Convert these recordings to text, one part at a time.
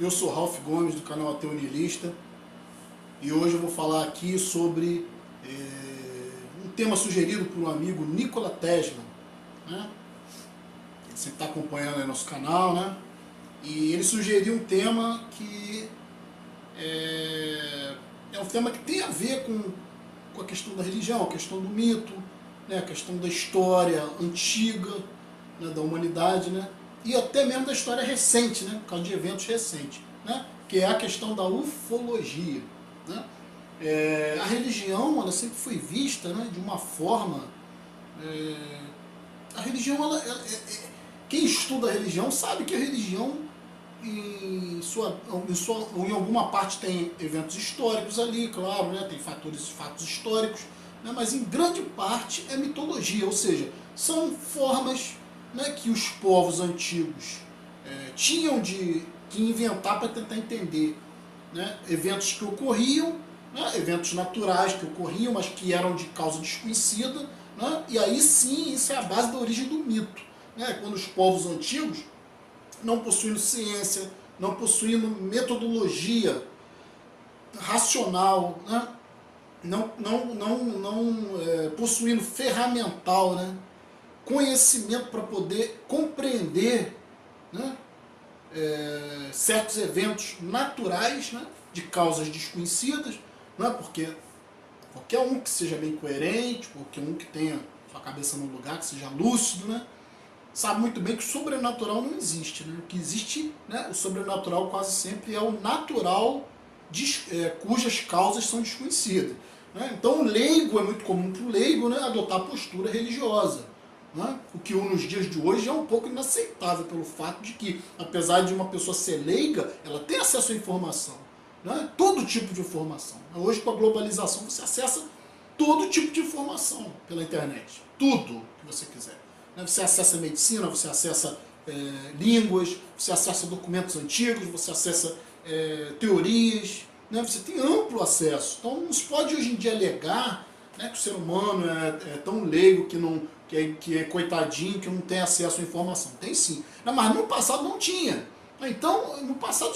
Eu sou Ralph Gomes, do canal Ateu Nihilista, e hoje eu vou falar aqui sobre um tema sugerido por um amigo, Nikola Tesla, né? Ele sempre está acompanhando aí nosso canal, né? E ele sugeriu um tema que é um tema que tem a ver com a questão da religião, a questão do mito, né? A questão da história antiga, né? Da humanidade, né? E até mesmo da história recente, né? Por causa de eventos recentes, né? Que é a questão da ufologia, né? A religião, ela sempre foi vista, né, de uma forma... a religião, quem estuda a religião sabe que a religião, em alguma parte tem eventos históricos ali, claro, né, tem fatos históricos, né, mas em grande parte é mitologia, ou seja, são formas, né, que os povos antigos tinham que inventar para tentar entender, né, eventos que ocorriam, né, eventos naturais que ocorriam, mas que eram de causa desconhecida, né, e aí sim, isso é a base da origem do mito, né, quando os povos antigos, não possuindo ciência, não possuindo metodologia racional, né, não possuindo ferramental, né, conhecimento para poder compreender, né, certos eventos naturais, né, de causas desconhecidas, né, porque qualquer um que seja bem coerente, qualquer um que tenha sua cabeça no lugar, que seja lúcido, né, sabe muito bem que o sobrenatural não existe, né? O que existe, né, o sobrenatural quase sempre é o natural, cujas causas são desconhecidas, né? Então o leigo, é muito comum para o leigo, né, adotar postura religiosa, né? O que nos dias de hoje é um pouco inaceitável pelo fato de que, apesar de uma pessoa ser leiga, ela tem acesso à informação, né? Todo tipo de informação. Hoje, com a globalização, você acessa todo tipo de informação pela internet, tudo que você quiser. Você acessa medicina, você acessa línguas, você acessa documentos antigos, você acessa teorias, né? Você tem amplo acesso. Então não se pode hoje em dia alegar, né, que o ser humano é tão leigo que é coitadinho, que não tem acesso à informação. Tem sim. Mas no passado não tinha. Então, no passado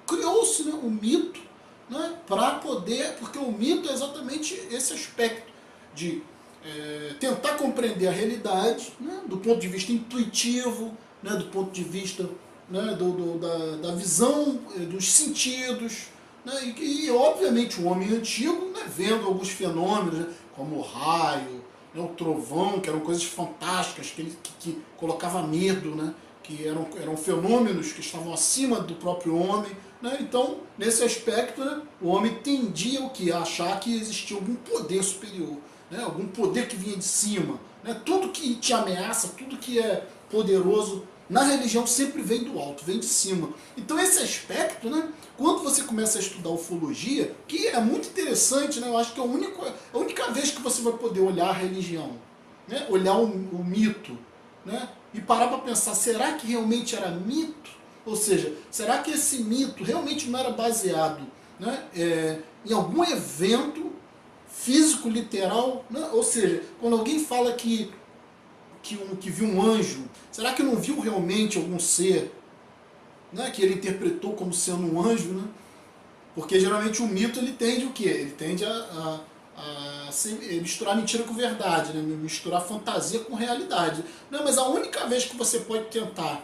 criou-se, né, o mito, né, para poder... Porque o mito é exatamente esse aspecto de tentar compreender a realidade, né, do ponto de vista intuitivo, né, do ponto de vista, né, da visão, dos sentidos, né, e obviamente o homem antigo, né, vendo alguns fenômenos, né, como o raio, né, o trovão, que eram coisas fantásticas, que colocava medo, né, que eram fenômenos que estavam acima do próprio homem, né. Então, nesse aspecto, né, o homem tendia o que? A achar que existia algum poder superior, né, algum poder que vinha de cima, né. Tudo que te ameaça, tudo que é poderoso na religião sempre vem do alto, vem de cima. Então esse aspecto, né, quando você começa a estudar ufologia, que é muito interessante, né, eu acho que é a única vez que você vai poder olhar a religião, né, olhar o mito, né, e parar para pensar, será que realmente era mito? Ou seja, será que esse mito realmente não era baseado, né, em algum evento físico, literal, né? Ou seja, quando alguém fala que viu um anjo, será que não viu realmente algum ser, né, que ele interpretou como sendo um anjo, né? Porque geralmente o mito ele tende o quê? Ele tende a misturar mentira com verdade, né? Misturar fantasia com realidade. Não, mas a única vez que você pode tentar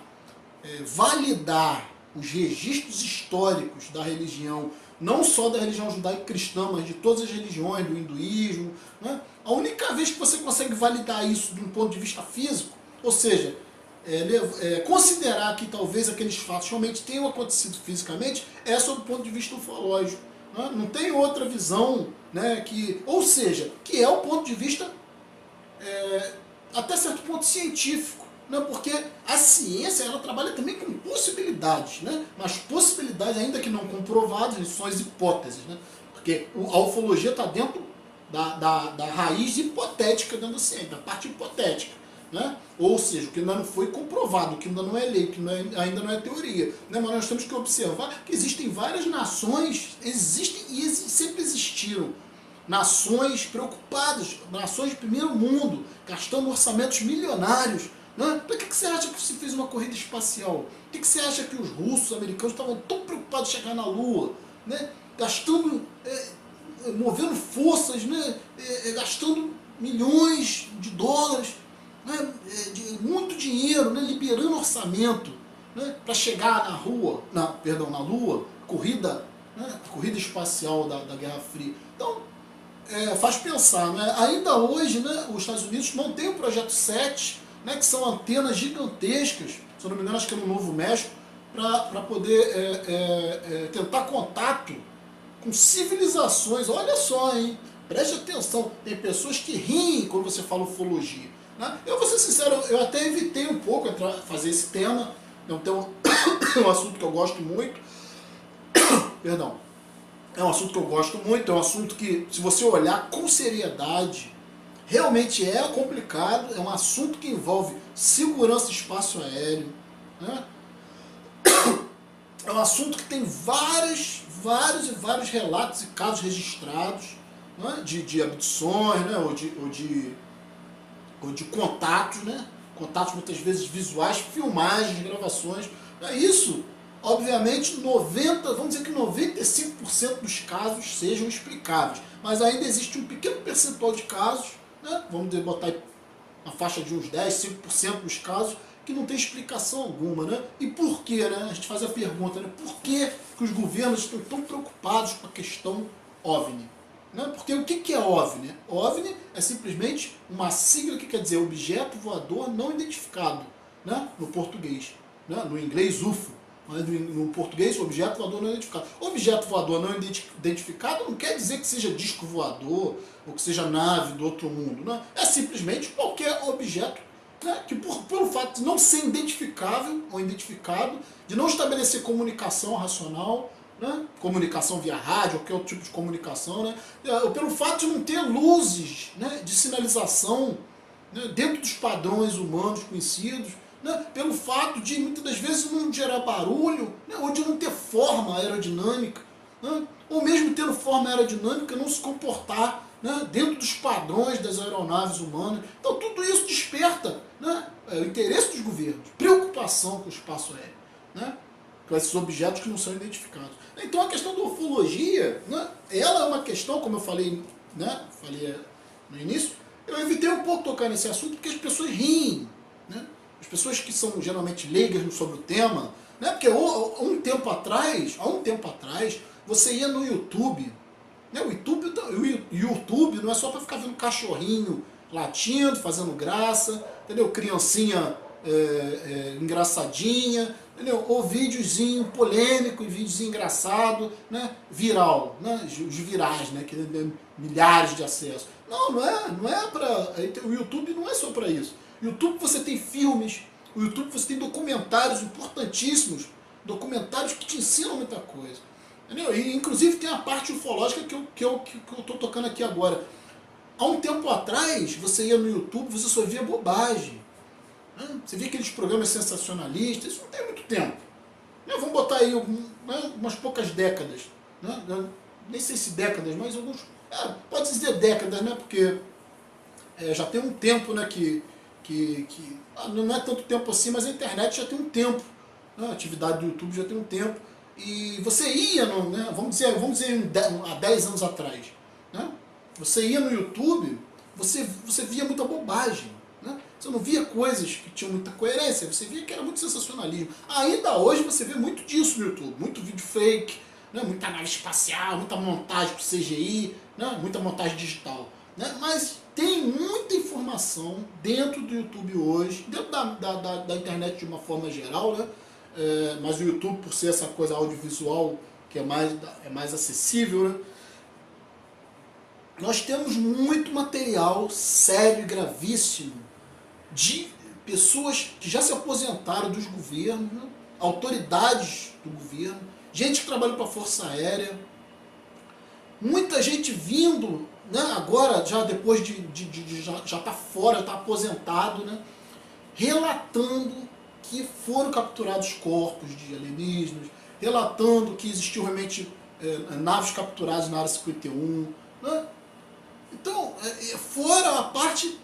validar os registros históricos da religião, não só da religião judaico-cristã, mas de todas as religiões, do hinduísmo, né? A única vez que você consegue validar isso de um ponto de vista físico, ou seja, considerar que talvez aqueles fatos realmente tenham acontecido fisicamente, é sob o ponto de vista ufológico, né? Não tem outra visão, né, ou seja, que é o ponto de vista até certo ponto científico, né? Porque a ciência ela trabalha também com possibilidades, né? Mas possibilidades ainda que não comprovadas, são as hipóteses, né? Porque a ufologia está dentro da raiz hipotética dentro da ciência, da parte hipotética, né? Ou seja, o que ainda não foi comprovado, o que ainda não é lei, o que ainda não é teoria, né? Mas nós temos que observar que existem várias nações, sempre existiram nações preocupadas, nações de primeiro mundo, gastando orçamentos milionários, né? Para que você acha que se fez uma corrida espacial? que você acha que os russos, os americanos estavam tão preocupados em chegar na Lua, né? Gastando, movendo forças, né? Gastando milhões de dólares, né? Muito dinheiro, né? Liberando orçamento, né? Para chegar na Lua, corrida, né? Corrida espacial da Guerra Fria. Então, faz pensar, né? Ainda hoje, né, os Estados Unidos mantêm o Projeto 7, né, que são antenas gigantescas, se eu não me engano, acho que é no Novo México, para poder tentar contato com civilizações. Olha só, hein? Preste atenção, tem pessoas que riem quando você fala ufologia, né? Eu vou ser sincero, eu até evitei um pouco fazer esse tema, é um assunto que eu gosto muito, perdão, é um assunto que eu gosto muito, é um assunto que, se você olhar com seriedade, realmente é complicado, é um assunto que envolve segurança do espaço aéreo, né? É um assunto que tem vários relatos e casos registrados, né? de abduções, né? ou de contatos, né? Contatos muitas vezes visuais, filmagens, gravações. Isso, obviamente, vamos dizer que 95% dos casos sejam explicáveis, mas ainda existe um pequeno percentual de casos, né? Vamos botar aí na faixa de uns 5% dos casos, que não tem explicação alguma, né? E por quê, né? A gente faz a pergunta, né? Por que os governos estão tão preocupados com a questão OVNI? Né? Porque o que é OVNI? OVNI é simplesmente uma sigla que quer dizer objeto voador não identificado, né? No português, né? No inglês UFO, mas no português objeto voador não identificado. Objeto voador não identificado não quer dizer que seja disco voador ou que seja nave do outro mundo, né? É simplesmente qualquer objeto, né, que pelo fato de não ser identificável ou identificado, de não estabelecer comunicação racional, né, comunicação via rádio, qualquer outro tipo de comunicação, né, pelo fato de não ter luzes, né, de sinalização, né, dentro dos padrões humanos conhecidos, né, pelo fato de muitas das vezes não gerar barulho, né, ou de não ter forma aerodinâmica, né, ou mesmo tendo forma aerodinâmica não se comportar, né, dentro dos padrões das aeronaves humanas. Então tudo isso desperta, né, o interesse dos governos, preocupação com o espaço aéreo, né, com esses objetos que não são identificados. Então a questão da ufologia, né, ela é uma questão, como eu falei, né, no início, eu evitei um pouco tocar nesse assunto porque as pessoas riem, né, as pessoas que são geralmente leigas sobre o tema, né, porque há um tempo atrás, você ia no YouTube, né, o YouTube não é só para ficar vendo cachorrinho latindo, fazendo graça, entendeu? Criancinha engraçadinha, entendeu? Ou videozinho polêmico e videozinho engraçado, né? Viral, né? Os virais, né? Que tem milhares de acessos. Não é para... O YouTube não é só para isso. O YouTube você tem filmes, o YouTube você tem documentários importantíssimos, documentários que te ensinam muita coisa. Entendeu? E, inclusive tem a parte ufológica que eu estou tocando aqui agora. Há um tempo atrás, você ia no YouTube, você só via bobagem. Né? Você via aqueles programas sensacionalistas, isso não tem muito tempo. Né? Vamos botar aí umas poucas décadas. Né? Nem sei se décadas, mas alguns... pode dizer décadas, né? Porque já tem um tempo, né, que não é tanto tempo assim, mas a internet já tem um tempo. Né? A atividade do YouTube já tem um tempo. E você ia, né, vamos dizer há 10 anos atrás, né? Você ia no YouTube, você via muita bobagem, né? Você não via coisas que tinham muita coerência, você via que era muito sensacionalismo. Ainda hoje você vê muito disso no YouTube, muito vídeo fake, né? Muita nave espacial, muita montagem para CGI, né? Muita montagem digital, né? Mas tem muita informação dentro do YouTube hoje, dentro da internet de uma forma geral, né? Mas o YouTube, por ser essa coisa audiovisual que é mais acessível, né? Nós temos muito material sério e gravíssimo de pessoas que já se aposentaram dos governos, né? Autoridades do governo, gente que trabalha para a Força Aérea, muita gente vindo, né, agora, já depois já tá fora, está aposentado, né, relatando que foram capturados corpos de alienígenas, relatando que existiu realmente naves capturadas na Área 51, né? Então, fora a parte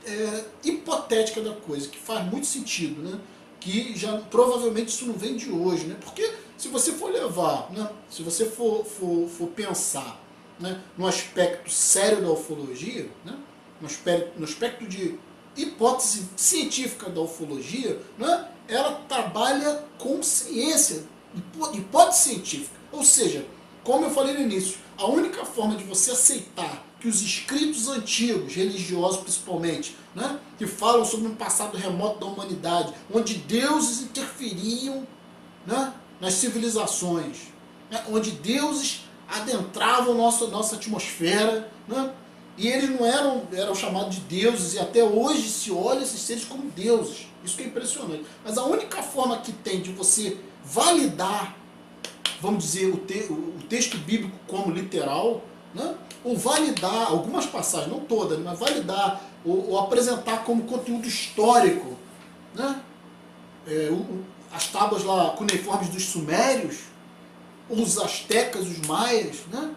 hipotética da coisa, que faz muito sentido, né? que já provavelmente isso não vem de hoje, né? Porque se você for levar, né, se você for pensar, né, no aspecto sério da ufologia, né, no aspecto de hipótese científica da ufologia, né, ela trabalha com ciência, hipótese científica. Ou seja, como eu falei no início, a única forma de você aceitar que os escritos antigos, religiosos principalmente, né, que falam sobre um passado remoto da humanidade, onde deuses interferiam, né, nas civilizações, né, onde deuses adentravam nossa atmosfera, né, e eles não eram chamados de deuses, e até hoje se olha esses seres como deuses. Isso que é impressionante. Mas a única forma que tem de você validar, vamos dizer, o texto bíblico como literal, né, ou validar algumas passagens, não todas, mas validar ou apresentar como conteúdo histórico, né, as tábuas lá cuneiformes dos sumérios, os astecas, os maias, né,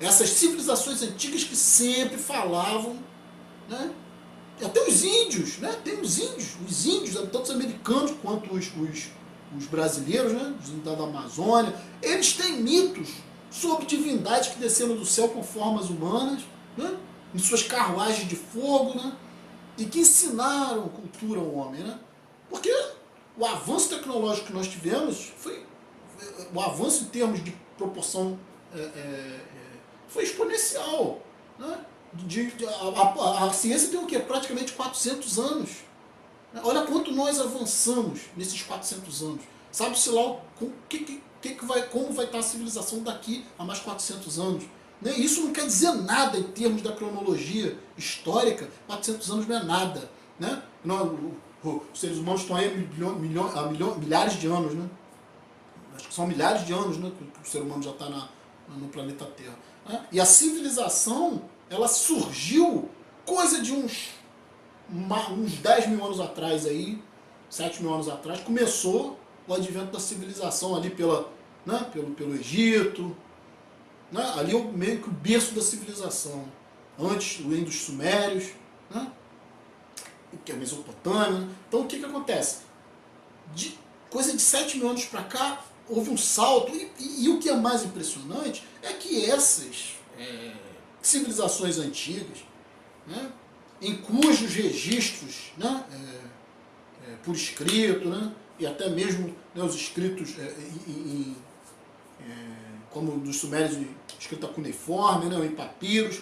essas civilizações antigas que sempre falavam, né, e até os índios, né, tem os índios, tanto os americanos quanto os brasileiros, né, os índios da Amazônia, eles têm mitos sobre divindades que desceram do céu com formas humanas, né, em suas carruagens de fogo, né, e que ensinaram cultura ao homem, né, porque o avanço tecnológico que nós tivemos o avanço em termos de proporção foi exponencial, né? A ciência tem o quê? Praticamente 400 anos. Olha quanto nós avançamos nesses 400 anos. Sabe-se lá como vai estar a civilização daqui a mais 400 anos. Né? Isso não quer dizer nada em termos da cronologia histórica. 400 anos não é nada. Né? Os seres humanos estão aí há milhares de anos. Né? Acho que são milhares de anos, né, que o ser humano já está no planeta Terra. Né? E a civilização, ela surgiu coisa de uns 10 mil anos atrás, aí, 7 mil anos atrás, começou o advento da civilização ali pelo Egito, né? Ali é meio que o berço da civilização. Antes, o reino dos Sumérios, né? Que é a Mesopotâmia. Né? Então o que acontece? Coisa de 7 mil anos para cá, houve um salto, e o que é mais impressionante é que essas civilizações antigas, né, em cujos registros, né, por escrito, né, e até mesmo, né, os escritos como dos sumérios, escrita cuneiforme, né, em papiros,